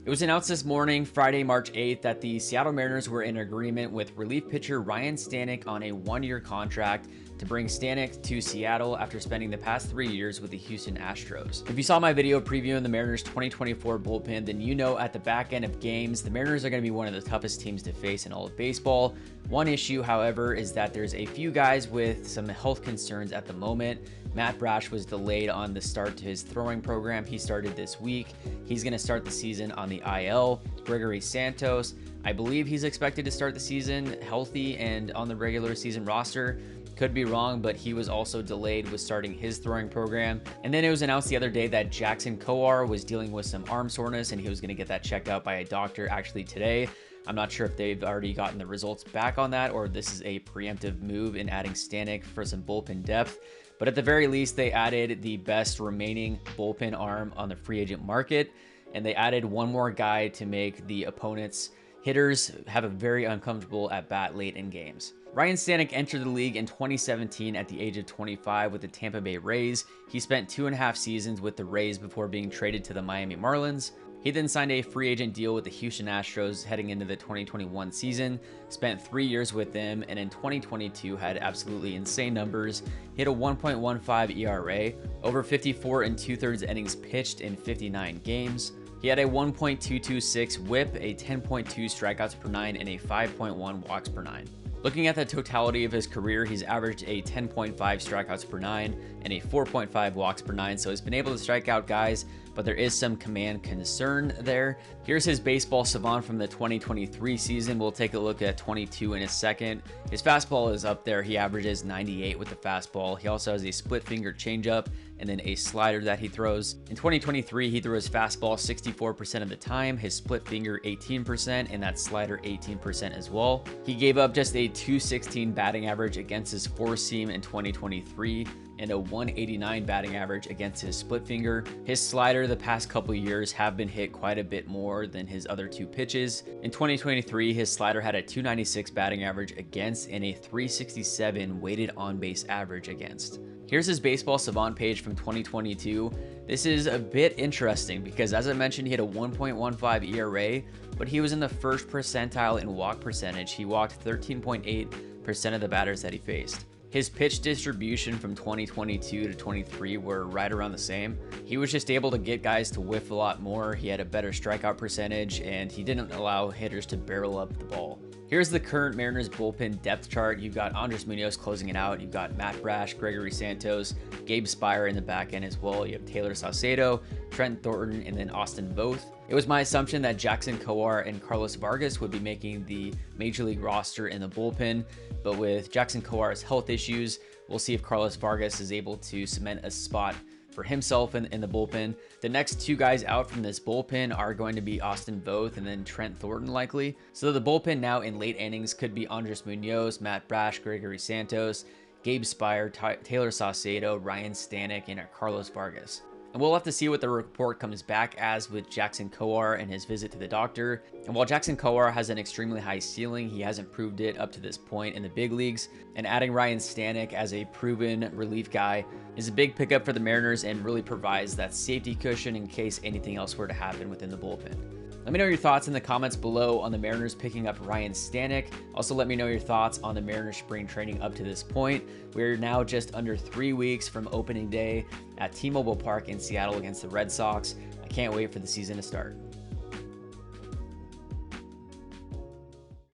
It was announced this morning, Friday, March 8th, that the Seattle Mariners were in agreement with relief pitcher Ryne Stanek on a one-year contract to bring Stanek to Seattle after spending the past 3 years with the Houston Astros. If you saw my video previewing the Mariners 2024 bullpen, then you know at the back end of games, the Mariners are going to be one of the toughest teams to face in all of baseball. One issue, however, is that there's a few guys with some health concerns at the moment. Brash was delayed on the start to his throwing program. He started this week. He's going to start the season on the IL. Gregory Santos, I believe he's expected to start the season healthy and on the regular season roster. Could be wrong, but he was also delayed with starting his throwing program. And then it was announced the other day that Jackson Kowar was dealing with some arm soreness and he was going to get that checked out by a doctor actually today. I'm not sure if they've already gotten the results back on that or this is a preemptive move in adding Stanek for some bullpen depth. But at the very least, they added the best remaining bullpen arm on the free agent market, and they added one more guy to make the opponent's hitters have a very uncomfortable at bat late in games. Ryne Stanek entered the league in 2017 at the age of 25 with the Tampa Bay Rays. He spent 2.5 seasons with the Rays before being traded to the Miami Marlins. He then signed a free agent deal with the Houston Astros heading into the 2021 season, spent 3 years with them, and in 2022 had absolutely insane numbers, hit a 1.15 ERA, over 54 2/3 innings pitched in 59 games. He had a 1.226 whip, a 10.2 strikeouts per 9, and a 5.1 walks per 9. Looking at the totality of his career, he's averaged a 10.5 strikeouts per 9 and a 4.5 walks per 9, so he's been able to strike out guys, but there is some command concern there. Here's his baseball savant from the 2023 season. We'll take a look at 22 in a second. His fastball is up there. He averages 98 with the fastball. He also has a split finger changeup and then a slider that he throws. In 2023, he threw his fastball 64% of the time, his split finger 18%, and that slider 18% as well. He gave up just a 216 batting average against his four seam in 2023 and a 189 batting average against his split finger. His slider the past couple years have been hit quite a bit more than his other two pitches. In 2023, his slider had a 296 batting average against and a 367 weighted on base average against. Here's his baseball savant page from 2022. This is a bit interesting because, as I mentioned, he had a 1.15 ERA, but he was in the first percentile in walk percentage. He walked 13.8% of the batters that he faced. His pitch distribution from 2022 to 23 were right around the same. He was just able to get guys to whiff a lot more. He had a better strikeout percentage, and he didn't allow hitters to barrel up the ball. Here's the current Mariners bullpen depth chart. You've got Andres Munoz closing it out. You've got Brash, Gregory Santos, Gabe Speier in the back end as well. You have Taylor Saucedo, Trent Thornton, and then Austin Voth. It was my assumption that Jackson Kowar and Carlos Vargas would be making the Major League roster in the bullpen, but with Jackson Kowar's health issues, we'll see if Carlos Vargas is able to cement a spot for himself in the bullpen. The next two guys out from this bullpen are going to be Austin Voth and then Trent Thornton likely. So the bullpen now in late innings could be Andres Munoz, Brash, Gregory Santos, Gabe Speier, Taylor Saucedo, Ryne Stanek, and Carlos Vargas. And we'll have to see what the report comes back as with Jackson Kowar and his visit to the doctor. And while Jackson Kowar has an extremely high ceiling, he hasn't proved it up to this point in the big leagues. And adding Ryne Stanek as a proven relief guy is a big pickup for the Mariners and really provides that safety cushion in case anything else were to happen within the bullpen. Let me know your thoughts in the comments below on the Mariners picking up Ryne Stanek. Also, let me know your thoughts on the Mariners spring training up to this point. We're now just under 3 weeks from opening day at T-Mobile Park in Seattle against the Red Sox. I can't wait for the season to start.